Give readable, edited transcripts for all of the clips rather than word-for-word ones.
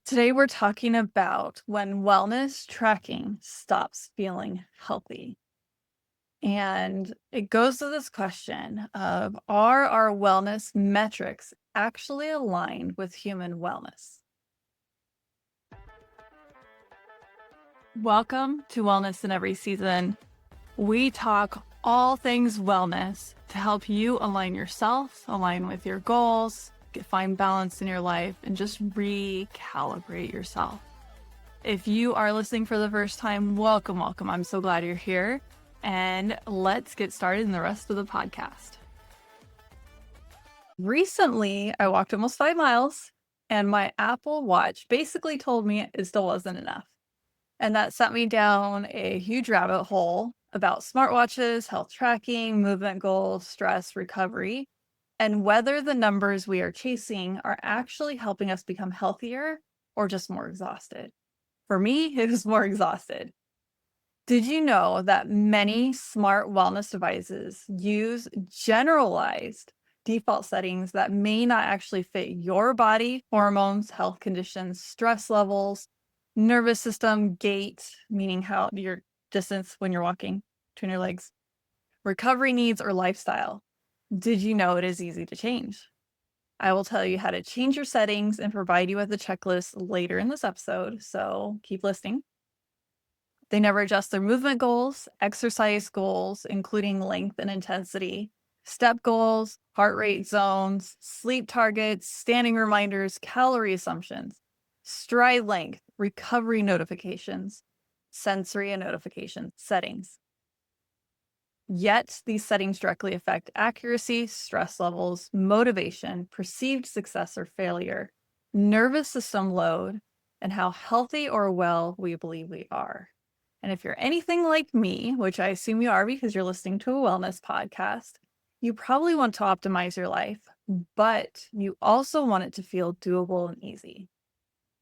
Today, we're talking about when wellness tracking stops feeling healthy. And it goes to this question of, are our wellness metrics actually aligned with human wellness? Welcome to Wellness in Every Season. We talk all things wellness to help you align yourself, align with your goals, find balance in your life, and just recalibrate yourself. If you are listening for the first time, welcome, welcome. I'm so glad you're here. And let's get started in the rest of the podcast. Recently, I walked almost 5 miles, and my Apple Watch basically told me it still wasn't enough. And that sent me down a huge rabbit hole about smartwatches, health tracking, movement goals, stress, recovery, and whether the numbers we are chasing are actually helping us become healthier or just more exhausted. For me, it was more exhausted. Did you know that many smart wellness devices use generalized default settings that may not actually fit your body, hormones, health conditions, stress levels, nervous system, gait, meaning how your distance when you're walking between your legs, recovery needs, or lifestyle? Did you know it is easy to change? I will tell you how to change your settings and provide you with a checklist later in this episode, so keep listening. They never adjust their movement goals, exercise goals, including length and intensity, step goals, heart rate zones, sleep targets, standing reminders, calorie assumptions, stride length, recovery notifications, sensory and notification settings. Yet these settings directly affect accuracy, stress levels, motivation, perceived success or failure, nervous system load, and how healthy or well we believe we are. And if you're anything like me, which I assume you are because you're listening to a wellness podcast, you probably want to optimize your life, but you also want it to feel doable and easy.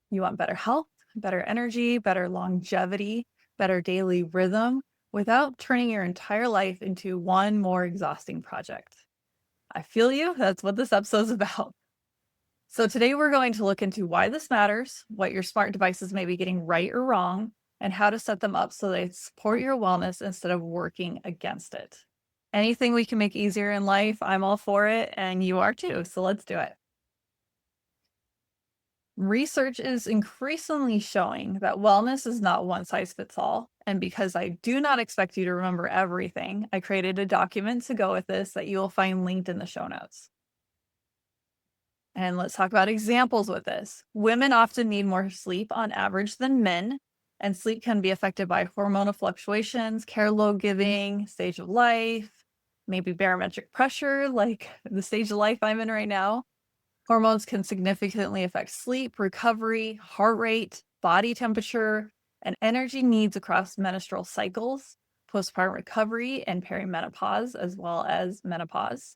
You want better health, better energy, better longevity, better daily rhythm without turning your entire life into one more exhausting project. I feel you. That's what this episode's about. So today we're going to look into why this matters, what your smart devices may be getting right or wrong, and how to set them up so they support your wellness instead of working against it. Anything we can make easier in life, I'm all for it, and you are too. So let's do it. Research is increasingly showing that wellness is not one size fits all. And because I do not expect you to remember everything, I created a document to go with this that you will find linked in the show notes. And let's talk about examples with this. Women often need more sleep on average than men, and sleep can be affected by hormonal fluctuations, care load giving, stage of life, maybe barometric pressure, like the stage of life I'm in right now. Hormones can significantly affect sleep, recovery, heart rate, body temperature, and energy needs across menstrual cycles, postpartum recovery, and perimenopause, as well as menopause.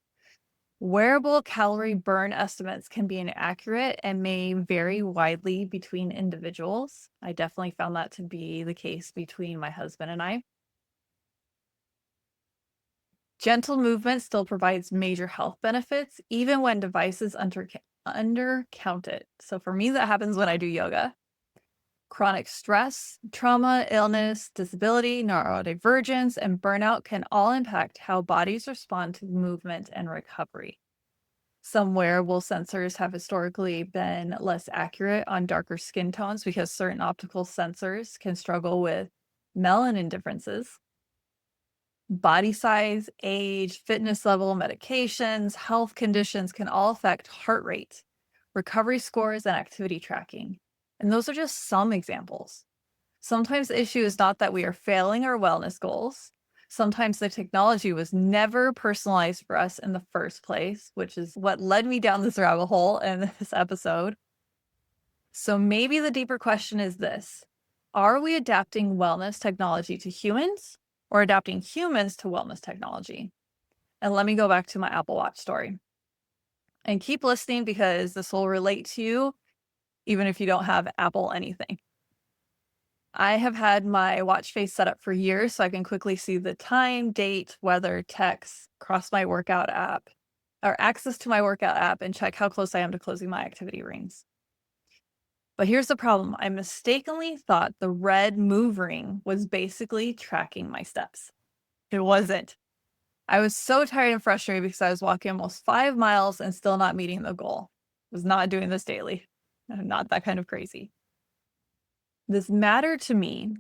Wearable calorie burn estimates can be inaccurate and may vary widely between individuals. I definitely found that to be the case between my husband and I. Gentle movement still provides major health benefits, even when devices undercount it. So for me, that happens when I do yoga. Chronic stress, trauma, illness, disability, neurodivergence, and burnout can all impact how bodies respond to movement and recovery. Some wearable sensors have historically been less accurate on darker skin tones because certain optical sensors can struggle with melanin differences. Body size, age, fitness level, medications, health conditions can all affect heart rate, recovery scores, and activity tracking. And those are just some examples. Sometimes the issue is not that we are failing our wellness goals. Sometimes the technology was never personalized for us in the first place, which is what led me down this rabbit hole in this episode. So maybe the deeper question is this: are we adapting wellness technology to humans or adapting humans to wellness technology? And let me go back to my Apple Watch story. And keep listening because this will relate to you even if you don't have Apple anything. I have had my watch face set up for years so I can quickly see the time, date, weather, text, cross my workout app, or access to my workout app and check how close I am to closing my activity rings. But here's the problem. I mistakenly thought the red move ring was basically tracking my steps. It wasn't. I was so tired and frustrated because I was walking almost 5 miles and still not meeting the goal. I was not doing this daily. I'm not that kind of crazy. This mattered to me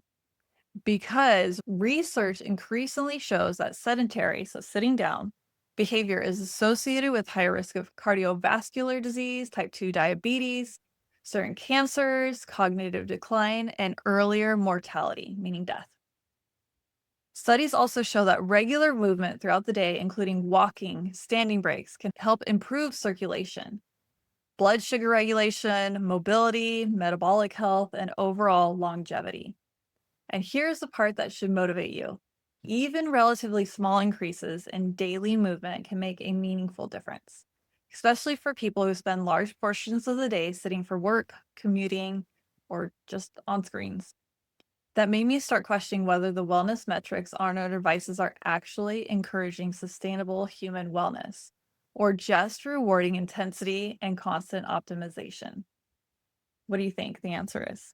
because research increasingly shows that sedentary, so sitting down, behavior is associated with higher risk of cardiovascular disease, type 2 diabetes, certain cancers, cognitive decline, and earlier mortality, meaning death. Studies also show that regular movement throughout the day, including walking, standing breaks, can help improve circulation, blood sugar regulation, mobility, metabolic health, and overall longevity. And here's the part that should motivate you. Even relatively small increases in daily movement can make a meaningful difference, especially for people who spend large portions of the day sitting for work, commuting, or just on screens. That made me start questioning whether the wellness metrics on our devices are actually encouraging sustainable human wellness or just rewarding intensity and constant optimization. What do you think the answer is?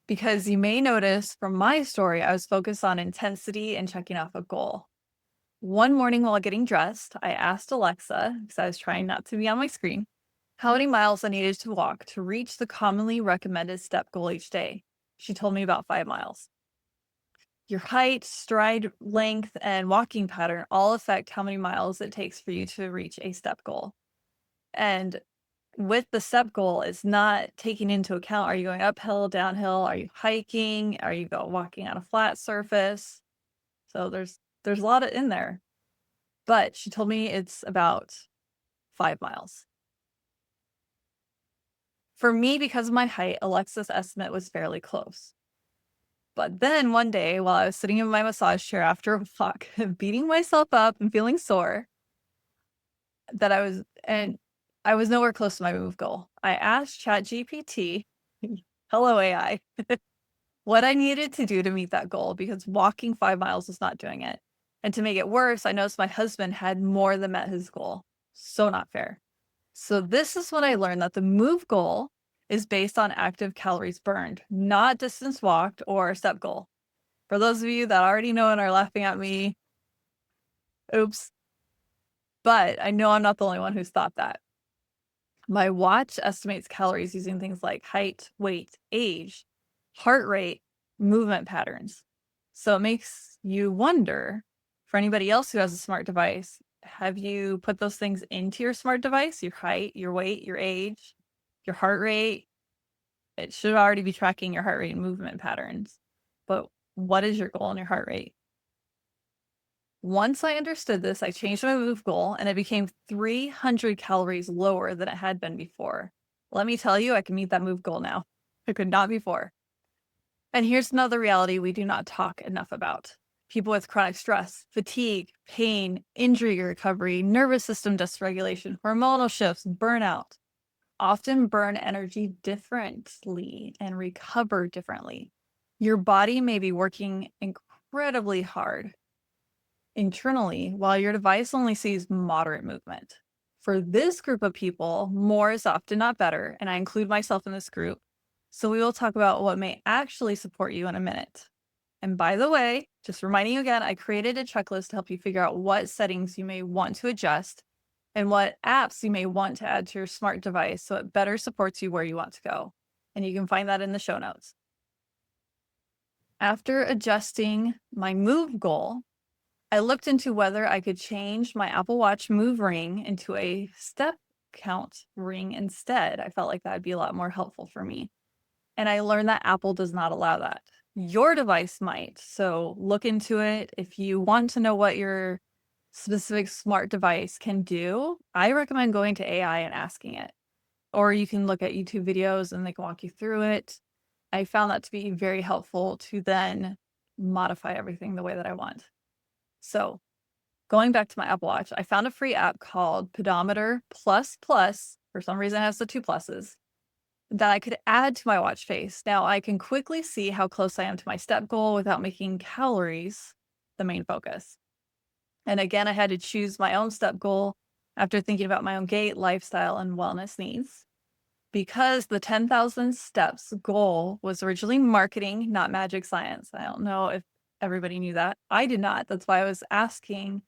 Because you may notice from my story, I was focused on intensity and checking off a goal. One morning while getting dressed, I asked Alexa, because I was trying not to be on my screen, how many miles I needed to walk to reach the commonly recommended step goal each day. She told me about 5 miles. Your height, stride length, and walking pattern all affect how many miles it takes for you to reach a step goal. And with the step goal, it's not taking into account, are you going uphill, downhill? Are you hiking? Are you walking on a flat surface? So there's a lot of in there. But she told me it's about 5 miles. For me, because of my height, Alexa's estimate was fairly close. But then one day, while I was sitting in my massage chair after a walk, beating myself up and feeling sore, that I was nowhere close to my move goal. I asked ChatGPT, hello AI, what I needed to do to meet that goal because walking 5 miles was not doing it. And to make it worse, I noticed my husband had more than met his goal. So not fair. So this is when I learned that the move goal is based on active calories burned, not distance walked or step goal. For those of you that already know and are laughing at me, oops. But I know I'm not the only one who's thought that. My watch estimates calories using things like height, weight, age, heart rate, movement patterns. So it makes you wonder, for anybody else who has a smart device, have you put those things into your smart device? Your height, your weight, your age, your heart rate? It should already be tracking your heart rate and movement patterns. But what is your goal in your heart rate? Once I understood this, I changed my move goal and it became 300 calories lower than it had been before. Let me tell you, I can meet that move goal now. I could not before. And here's another reality we do not talk enough about. People with chronic stress, fatigue, pain, injury recovery, nervous system dysregulation, hormonal shifts, burnout often burn energy differently and recover differently. Your body may be working incredibly hard internally while your device only sees moderate movement. For this group of people, more is often not better, and I include myself in this group. So we will talk about what may actually support you in a minute. And by the way, just reminding you again, I created a checklist to help you figure out what settings you may want to adjust and what apps you may want to add to your smart device so it better supports you where you want to go. And you can find that in the show notes. After adjusting my move goal, I looked into whether I could change my Apple Watch move ring into a step count ring instead. I felt like that would be a lot more helpful for me. And I learned that Apple does not allow that. Your device might. So look into it. If you want to know what your specific smart device can do, I recommend going to AI and asking it. Or you can look at YouTube videos and they can walk you through it. I found that to be very helpful to then modify everything the way that I want. So going back to my Apple Watch, I found a free app called Pedometer Plus Plus. For some reason, it has the 2 pluses that I could add to my watch face. Now I can quickly see how close I am to my step goal without making calories the main focus. And again, I had to choose my own step goal after thinking about my own gait, lifestyle, and wellness needs. because the 10,000 steps goal was originally marketing, not magic science. I don't know if everybody knew that. I did not. That's why I was asking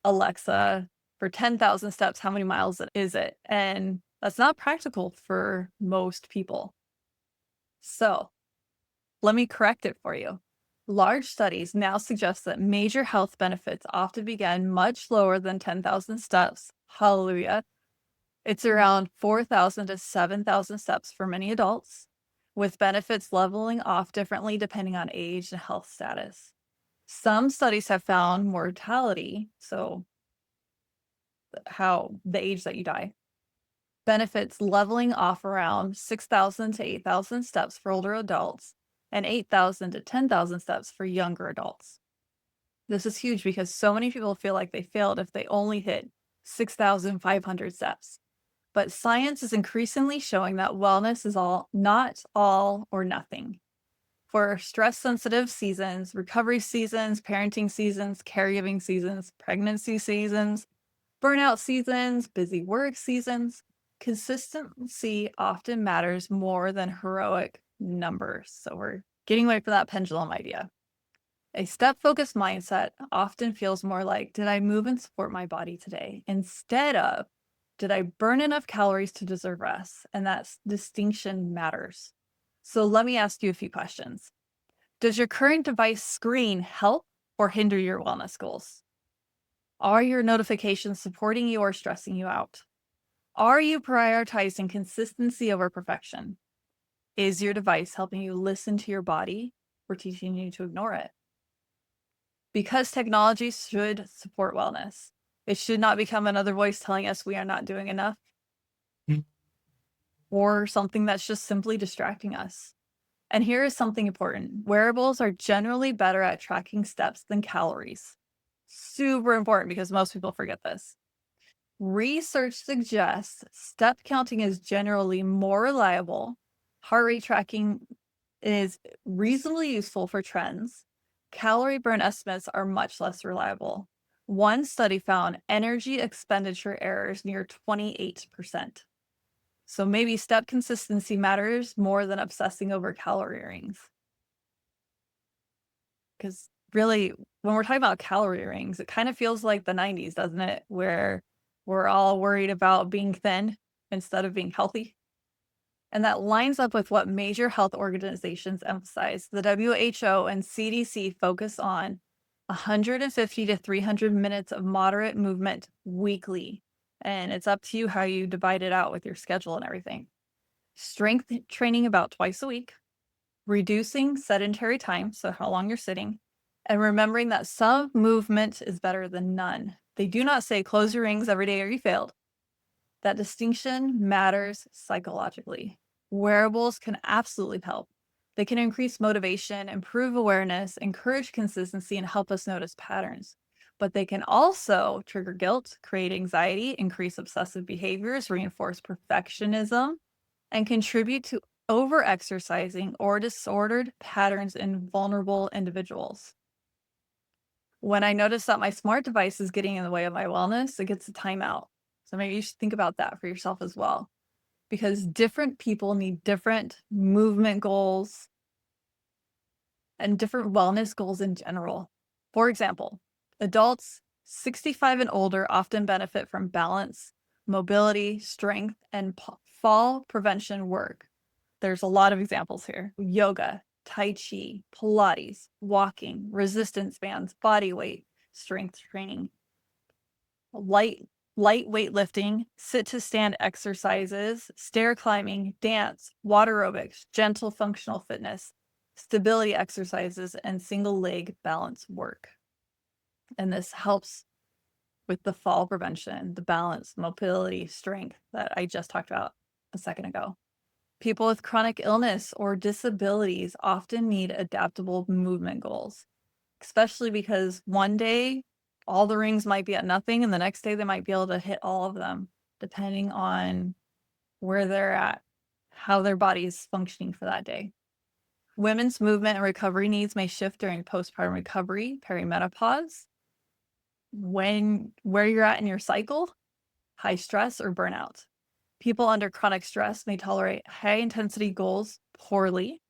Alexa for 10,000 steps, how many miles is it? And that's not practical for most people. So let me correct it for you. Large studies now suggest that major health benefits often begin much lower than 10,000 steps. Hallelujah. It's around 4,000 to 7,000 steps for many adults, with benefits leveling off differently depending on age and health status. Some studies have found mortality, so how the age that you die, benefits leveling off around 6,000 to 8,000 steps for older adults and 8,000 to 10,000 steps for younger adults. This is huge because so many people feel like they failed if they only hit 6,500 steps. But science is increasingly showing that wellness is not all or nothing. For stress-sensitive seasons, recovery seasons, parenting seasons, caregiving seasons, pregnancy seasons, burnout seasons, busy work seasons, consistency often matters more than heroic numbers. So we're getting away from that pendulum idea. A step-focused mindset often feels more like, did I move and support my body today? Instead of, did I burn enough calories to deserve rest? And that distinction matters. So let me ask you a few questions. Does your current device screen help or hinder your wellness goals? Are your notifications supporting you or stressing you out? Are you prioritizing consistency over perfection? Is your device helping you listen to your body or teaching you to ignore it? Because technology should support wellness, it should not become another voice telling us we are not doing enough or something that's just simply distracting us. And here is something important. Wearables are generally better at tracking steps than calories. Super important because most people forget this. Research suggests step counting is generally more reliable. Heart rate tracking is reasonably useful for trends. Calorie burn estimates are much less reliable. One study found energy expenditure errors near 28%. So maybe step consistency matters more than obsessing over calorie rings. Because really, when we're talking about calorie rings, it kind of feels like the 90s, doesn't it? Where we're all worried about being thin instead of being healthy. And that lines up with what major health organizations emphasize. The WHO and CDC focus on 150 to 300 minutes of moderate movement weekly. And it's up to you how you divide it out with your schedule and everything. Strength training about twice a week, reducing sedentary time, so how long you're sitting, and remembering that some movement is better than none. They do not say close your rings every day or you failed. That distinction matters psychologically. Wearables can absolutely help. They can increase motivation, improve awareness, encourage consistency, and help us notice patterns. But they can also trigger guilt, create anxiety, increase obsessive behaviors, reinforce perfectionism, and contribute to over-exercising or disordered patterns in vulnerable individuals. When I notice that my smart device is getting in the way of my wellness, it gets a timeout. So maybe you should think about that for yourself as well, because different people need different movement goals and different wellness goals in general. For example, adults 65 and older often benefit from balance, mobility, strength, and fall prevention work. There's a lot of examples here. Yoga, Tai Chi, Pilates, walking, resistance bands, body weight, strength training, light weightlifting, sit to stand exercises, stair climbing, dance, water aerobics, gentle functional fitness, stability exercises, and single leg balance work. And this helps with the fall prevention, the balance, mobility, strength that I just talked about a second ago. People with chronic illness or disabilities often need adaptable movement goals, especially because one day all the rings might be at nothing and the next day they might be able to hit all of them, depending on where they're at, how their body is functioning for that day. Women's movement and recovery needs may shift during postpartum recovery, perimenopause, where you're at in your cycle, high stress, or burnout. People under chronic stress may tolerate high-intensity goals poorly.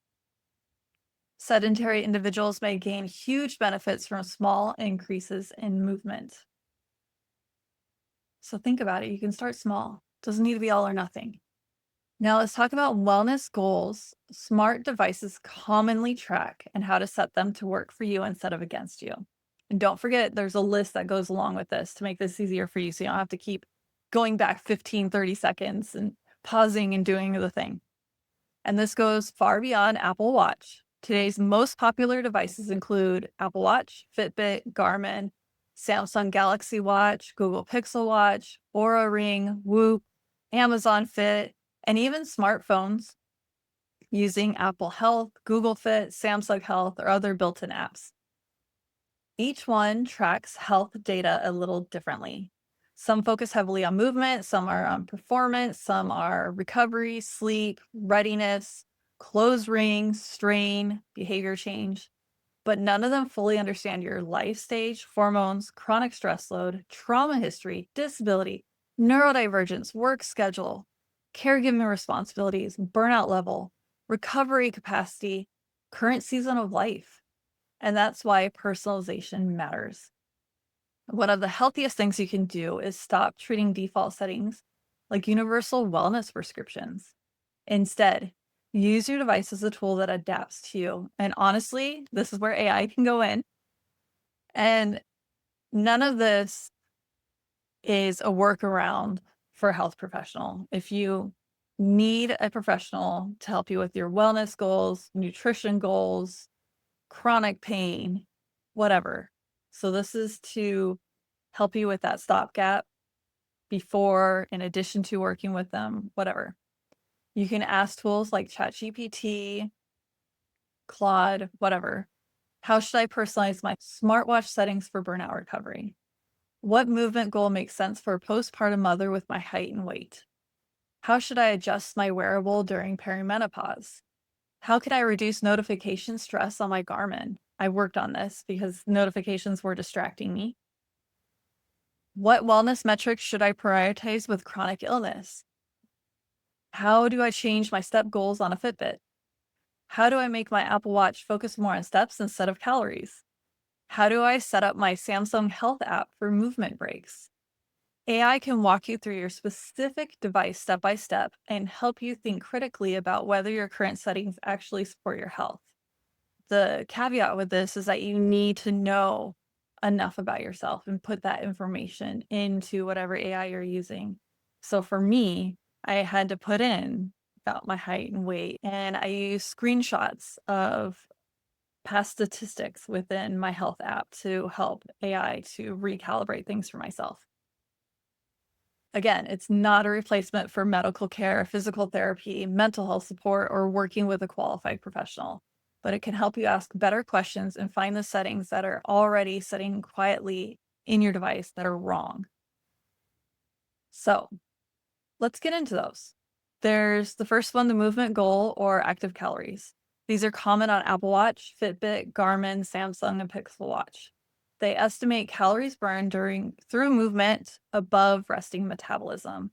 Sedentary individuals may gain huge benefits from small increases in movement. So think about it. You can start small. Doesn't need to be all or nothing. Now let's talk about wellness goals smart devices commonly track and how to set them to work for you instead of against you. And don't forget, there's a list that goes along with this to make this easier for you so you don't have to keep going back 15, 30 seconds and pausing and doing the thing. And this goes far beyond Apple Watch. Today's most popular devices include Apple Watch, Fitbit, Garmin, Samsung Galaxy Watch, Google Pixel Watch, Oura Ring, Whoop, Amazon Fit, and even smartphones using Apple Health, Google Fit, Samsung Health, or other built-in apps. Each one tracks health data a little differently. Some focus heavily on movement, some are on performance, some are recovery, sleep, readiness, close ring, strain, behavior change, but none of them fully understand your life stage, hormones, chronic stress load, trauma history, disability, neurodivergence, work schedule, caregiving responsibilities, burnout level, recovery capacity, current season of life. And that's why personalization matters. One of the healthiest things you can do is stop treating default settings like universal wellness prescriptions. Instead, use your device as a tool that adapts to you. And honestly, this is where AI can go in. And none of this is a workaround for a health professional. If you need a professional to help you with your wellness goals, nutrition goals, chronic pain, whatever. So this is to help you with that stopgap before, in addition to working with them, whatever. You can ask tools like ChatGPT, Claude, whatever. How should I personalize my smartwatch settings for burnout recovery? What movement goal makes sense for a postpartum mother with my height and weight? How should I adjust my wearable during perimenopause? How can I reduce notification stress on my Garmin? I worked on this because notifications were distracting me. What wellness metrics should I prioritize with chronic illness? How do I change my step goals on a Fitbit? How do I make my Apple Watch focus more on steps instead of calories? How do I set up my Samsung Health app for movement breaks? AI can walk you through your specific device step by step and help you think critically about whether your current settings actually support your health. The caveat with this is that you need to know enough about yourself and put that information into whatever AI you're using. So for me, I had to put in about my height and weight, and I use screenshots of past statistics within my health app to help AI to recalibrate things for myself. Again, it's not a replacement for medical care, physical therapy, mental health support, or working with a qualified professional, but it can help you ask better questions and find the settings that are already sitting quietly in your device that are wrong. So let's get into those. There's the first one, the movement goal or active calories. These are common on Apple Watch, Fitbit, Garmin, Samsung, and Pixel Watch. They estimate calories burned through movement above resting metabolism.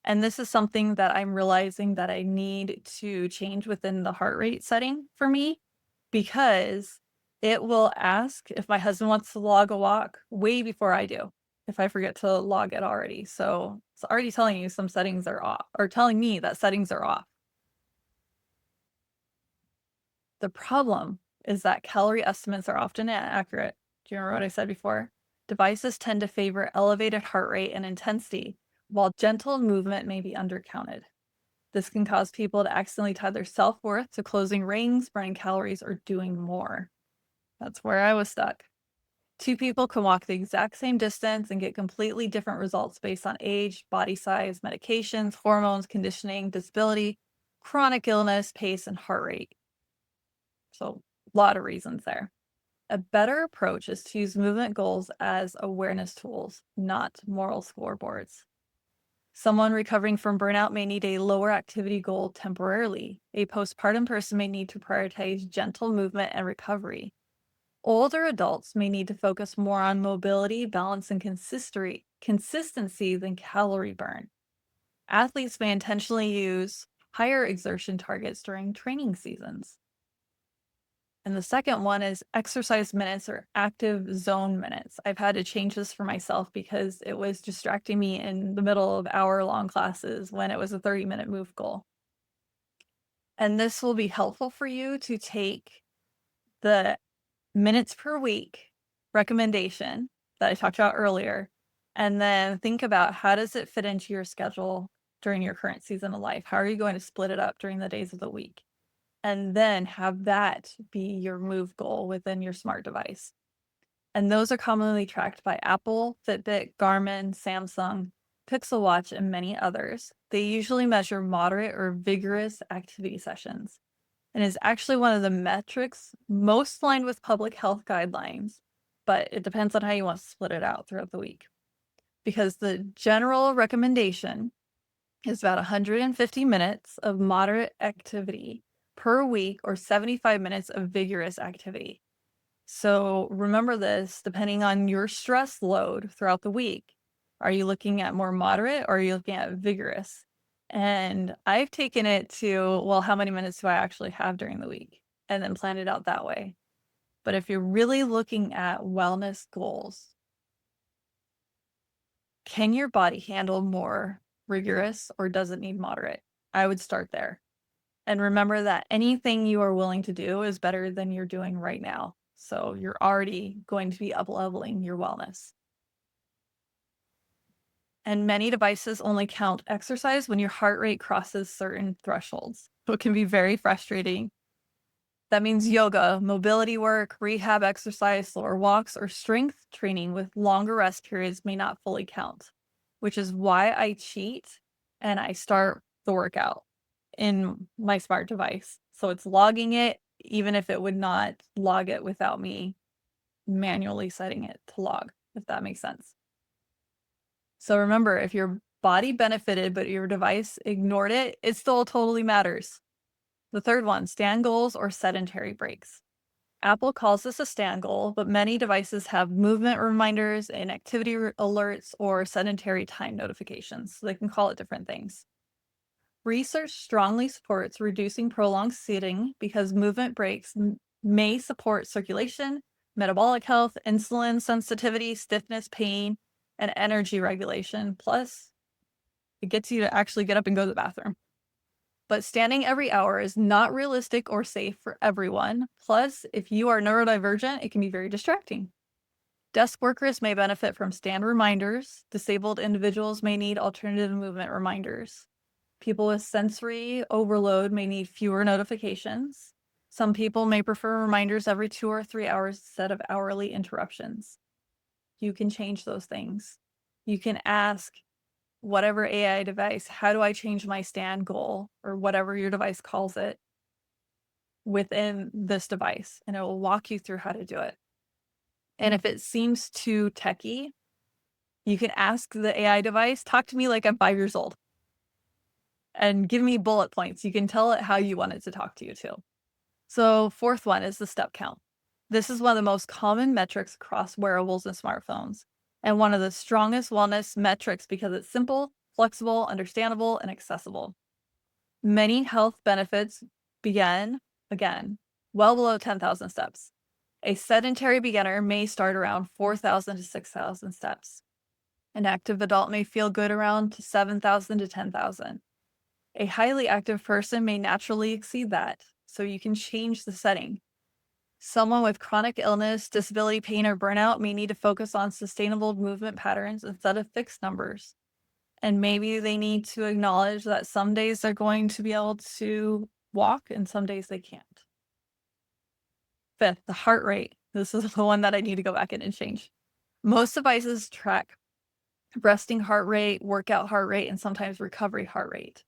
And this is something that I'm realizing that I need to change within the heart rate setting for me, because it will ask if my husband wants to log a walk way before I do, if I forget to log it already. So it's already telling you some settings are off, or telling me that settings are off. The problem is that calorie estimates are often inaccurate. Do you remember what I said before? Devices tend to favor elevated heart rate and intensity, while gentle movement may be undercounted. This can cause people to accidentally tie their self-worth to closing rings, burning calories, or doing more. That's where I was stuck. Two people can walk the exact same distance and get completely different results based on age, body size, medications, hormones, conditioning, disability, chronic illness, pace, and heart rate. So a lot of reasons there. A better approach is to use movement goals as awareness tools, not moral scoreboards. Someone recovering from burnout may need a lower activity goal temporarily. A postpartum person may need to prioritize gentle movement and recovery. Older adults may need to focus more on mobility, balance, and consistency than calorie burn. Athletes may intentionally use higher exertion targets during training seasons. And the second one is exercise minutes or active zone minutes. I've had to change this for myself because it was distracting me in the middle of hour-long classes when it was a 30-minute move goal. And this will be helpful for you to take the minutes per week recommendation that I talked about earlier, and then think about how does it fit into your schedule during your current season of life? How are you going to split it up during the days of the week? And then have that be your move goal within your smart device. And those are commonly tracked by Apple, Fitbit, Garmin, Samsung, Pixel Watch, and many others. They usually measure moderate or vigorous activity sessions and is actually one of the metrics most aligned with public health guidelines, but it depends on how you want to split it out throughout the week. Because the general recommendation is about 150 minutes of moderate activity per week or 75 minutes of vigorous activity. So remember this, depending on your stress load throughout the week. Are you looking at more moderate or are you looking at vigorous? And I've taken it to, well, how many minutes do I actually have during the week? And then planned it out that way. But if you're really looking at wellness goals, can your body handle more rigorous or does it need moderate? I would start there. And remember that anything you are willing to do is better than you're doing right now. So you're already going to be up-leveling your wellness. And many devices only count exercise when your heart rate crosses certain thresholds. So it can be very frustrating. That means yoga, mobility work, rehab exercise, slower walks, or strength training with longer rest periods may not fully count, which is why I cheat and I start the workout in my smart device. So it's logging it, even if it would not log it without me manually setting it to log, if that makes sense. So remember, if your body benefited, but your device ignored it, it still totally matters. The third one, stand goals or sedentary breaks. Apple calls this a stand goal, but many devices have movement reminders and activity alerts or sedentary time notifications. So they can call it different things. Research strongly supports reducing prolonged sitting because movement breaks may support circulation, metabolic health, insulin sensitivity, stiffness, pain, and energy regulation. Plus, it gets you to actually get up and go to the bathroom. But standing every hour is not realistic or safe for everyone. Plus, if you are neurodivergent, it can be very distracting. Desk workers may benefit from stand reminders. Disabled individuals may need alternative movement reminders. People with sensory overload may need fewer notifications. Some people may prefer reminders every 2 or 3 hours instead of hourly interruptions. You can change those things. You can ask whatever AI device, how do I change my stand goal or whatever your device calls it within this device? And it will walk you through how to do it. And if it seems too techy, you can ask the AI device, talk to me like I'm 5 years old and give me bullet points. You can tell it how you want it to talk to you too. So fourth one is the step count. This is one of the most common metrics across wearables and smartphones, and one of the strongest wellness metrics because it's simple, flexible, understandable, and accessible. Many health benefits begin, again, well below 10,000 steps. A sedentary beginner may start around 4,000 to 6,000 steps. An active adult may feel good around 7,000 to 10,000. A highly active person may naturally exceed that, so you can change the setting. Someone with chronic illness, disability, pain, or burnout may need to focus on sustainable movement patterns instead of fixed numbers. And maybe they need to acknowledge that some days they're going to be able to walk and some days they can't. Fifth, the heart rate. This is the one that I need to go back in and change. Most devices track resting heart rate, workout heart rate, and sometimes recovery heart rate.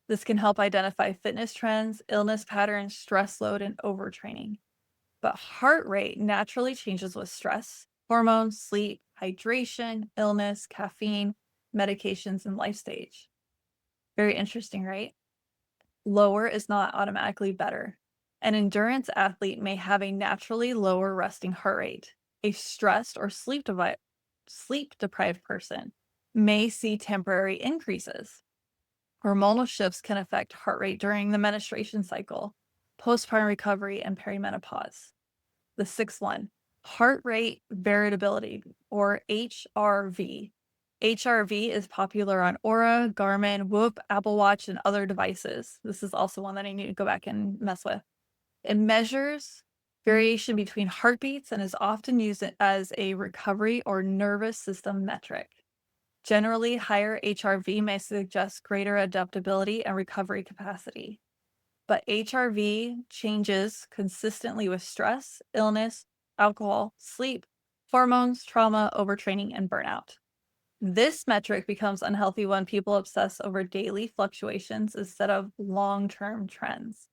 This can help identify fitness trends, illness patterns, stress load, and overtraining. But heart rate naturally changes with stress, hormones, sleep, hydration, illness, caffeine, medications, and life stage. Very interesting, right? Lower is not automatically better. An endurance athlete may have a naturally lower resting heart rate. A stressed or sleep-deprived person may see temporary increases. Hormonal shifts can affect heart rate during the menstruation cycle, postpartum recovery, and perimenopause. The sixth one, heart rate variability, or HRV. HRV is popular on Aura, Garmin, Whoop, Apple Watch, and other devices. This is also one that I need to go back and mess with. It measures variation between heartbeats and is often used as a recovery or nervous system metric. Generally, higher HRV may suggest greater adaptability and recovery capacity. But HRV changes consistently with stress, illness, alcohol, sleep, hormones, trauma, overtraining, and burnout. This metric becomes unhealthy when people obsess over daily fluctuations instead of long-term trends.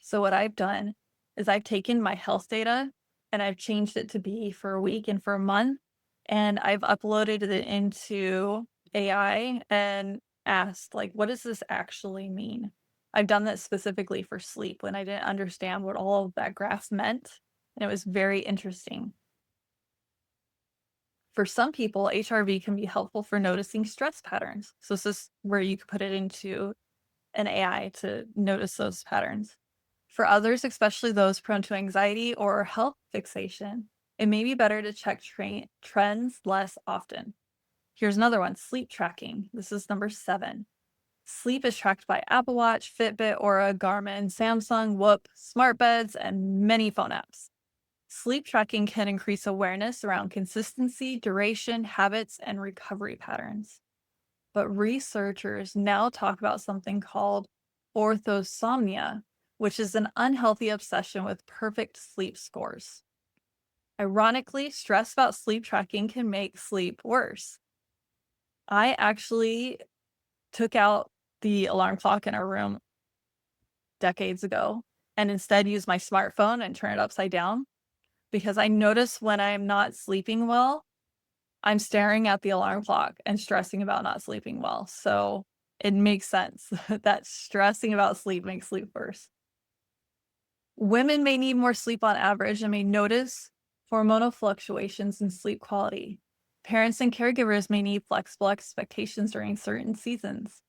So what I've done is I've taken my health data and I've changed it to be for a week and for a month, and I've uploaded it into AI and asked, like, what does this actually mean? I've done that specifically for sleep when I didn't understand what all of that graph meant, and it was very interesting. For some people, HRV can be helpful for noticing stress patterns. So this is where you could put it into an AI to notice those patterns. For others, especially those prone to anxiety or health fixation, it may be better to check trends less often. Here's another one, sleep tracking. This is number 7. Sleep is tracked by Apple Watch, Fitbit, Aura, Garmin, Samsung, Whoop, smart beds, and many phone apps. Sleep tracking can increase awareness around consistency, duration, habits, and recovery patterns. But researchers now talk about something called orthosomnia, which is an unhealthy obsession with perfect sleep scores. Ironically, stress about sleep tracking can make sleep worse. I actually took out the alarm clock in our room decades ago and instead used my smartphone and turn it upside down because I notice when I'm not sleeping well, I'm staring at the alarm clock and stressing about not sleeping well. So it makes sense that stressing about sleep makes sleep worse. Women may need more sleep on average and may notice hormonal fluctuations in sleep quality. Parents and caregivers may need flexible expectations during certain seasons.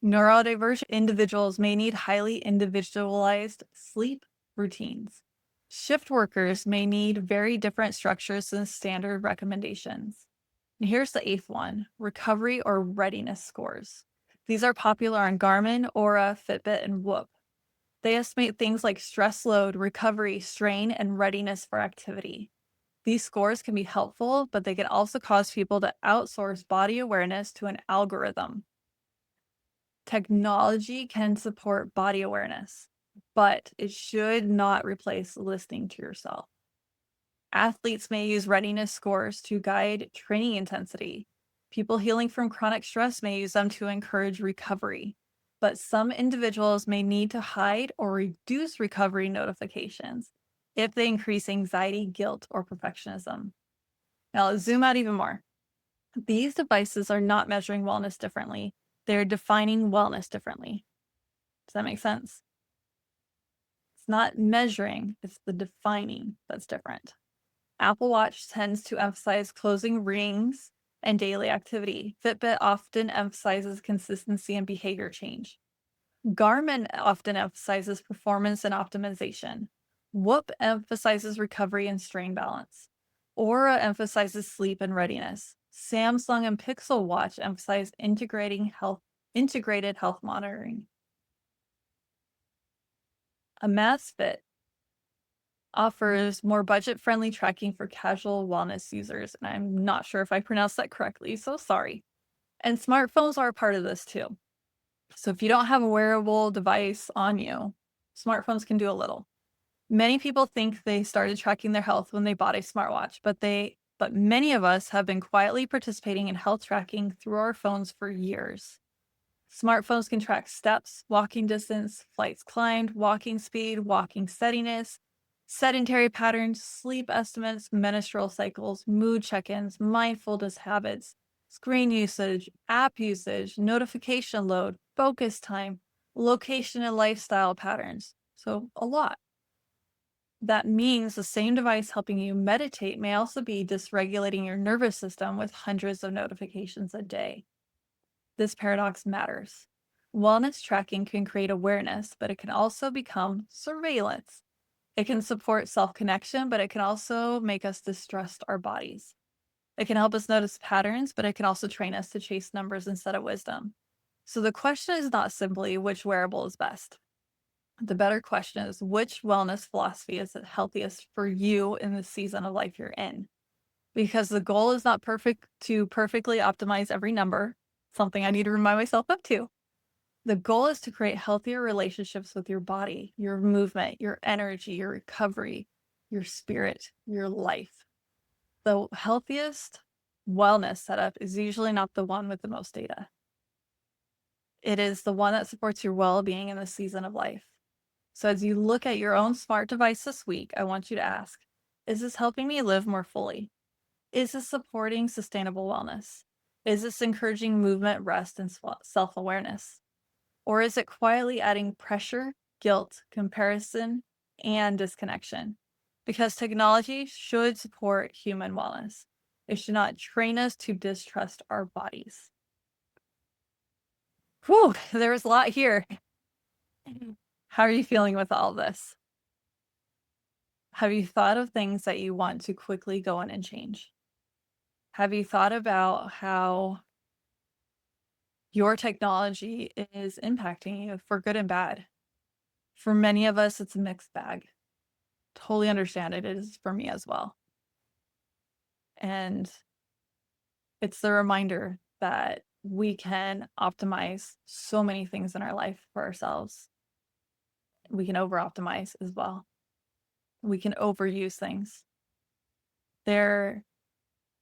Neurodivergent individuals may need highly individualized sleep routines. Shift workers may need very different structures than standard recommendations. And here's the 8th one, recovery or readiness scores. These are popular on Garmin, Aura, Fitbit, and Whoop. They estimate things like stress load, recovery, strain, and readiness for activity. These scores can be helpful, but they can also cause people to outsource body awareness to an algorithm. Technology can support body awareness, but it should not replace listening to yourself. Athletes may use readiness scores to guide training intensity. People healing from chronic stress may use them to encourage recovery. But some individuals may need to hide or reduce recovery notifications if they increase anxiety, guilt, or perfectionism. Now, let's zoom out even more. These devices are not measuring wellness differently. They're defining wellness differently. Does that make sense? It's not measuring, it's the defining that's different. Apple Watch tends to emphasize closing rings and daily activity. Fitbit often emphasizes consistency and behavior change. Garmin often emphasizes performance and optimization. Whoop emphasizes recovery and strain balance. Aura emphasizes sleep and readiness. Samsung and Pixel Watch emphasize integrated health monitoring. Amazfit offers more budget-friendly tracking for casual wellness users, and I'm not sure if I pronounced that correctly, so sorry. And smartphones are a part of this too. So if you don't have a wearable device on you, smartphones can do a little. Many people think they started tracking their health when they bought a smartwatch, but many of us have been quietly participating in health tracking through our phones for years. Smartphones can track steps, walking distance, flights climbed, walking speed, walking steadiness, sedentary patterns, sleep estimates, menstrual cycles, mood check-ins, mindfulness habits, screen usage, app usage, notification load, focus time, location and lifestyle patterns. So a lot. That means the same device helping you meditate may also be dysregulating your nervous system with hundreds of notifications a day. This paradox matters. Wellness tracking can create awareness, but it can also become surveillance. It can support self connection, but it can also make us distrust our bodies. It can help us notice patterns, but it can also train us to chase numbers instead of wisdom. So the question is not simply which wearable is best. The better question is which wellness philosophy is the healthiest for you in the season of life you're in. Because the goal is not perfectly optimize every number, something I need to remind myself of too. The goal is to create healthier relationships with your body, your movement, your energy, your recovery, your spirit, your life. The healthiest wellness setup is usually not the one with the most data. It is the one that supports your well-being in the season of life. So as you look at your own smart device this week, I want you to ask, is this helping me live more fully? Is this supporting sustainable wellness? Is this encouraging movement, rest, and self-awareness? Or is it quietly adding pressure, guilt, comparison, and disconnection? Because technology should support human wellness. It should not train us to distrust our bodies. Whew, there was a lot here. How are you feeling with all this? Have you thought of things that you want to quickly go in and change? Have you thought about how your technology is impacting you for good and bad? For many of us, it's a mixed bag. Totally understand it is for me as well. And it's the reminder that we can optimize so many things in our life for ourselves. We can over optimize as well. We can overuse things. There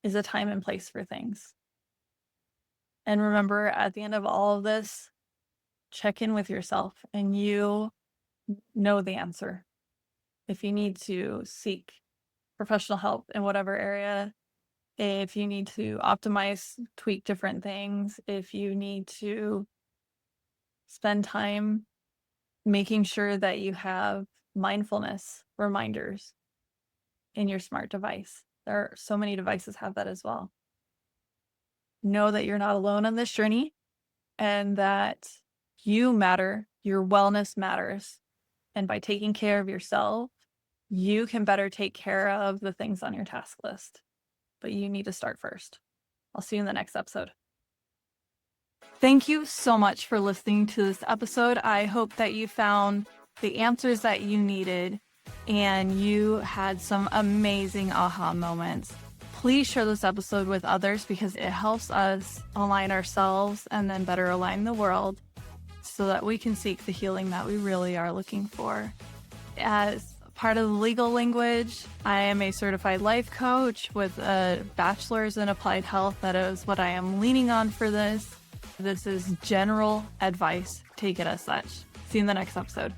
is a time and place for things. And remember, at the end of all of this, check in with yourself and you know the answer. If you need to seek professional help in whatever area, if you need to optimize, tweak different things, if you need to spend time making sure that you have mindfulness reminders in your smart device. There are so many devices have that as well. Know that you're not alone on this journey and that you matter, your wellness matters. And by taking care of yourself, you can better take care of the things on your task list. But you need to start first. I'll see you in the next episode. Thank you so much for listening to this episode. I hope that you found the answers that you needed and you had some amazing aha moments. Please share this episode with others because it helps us align ourselves and then better align the world so that we can seek the healing that we really are looking for. As part of the legal language, I am a certified life coach with a bachelor's in applied health. That is what I am leaning on for this. This is general advice. Take it as such. See you in the next episode.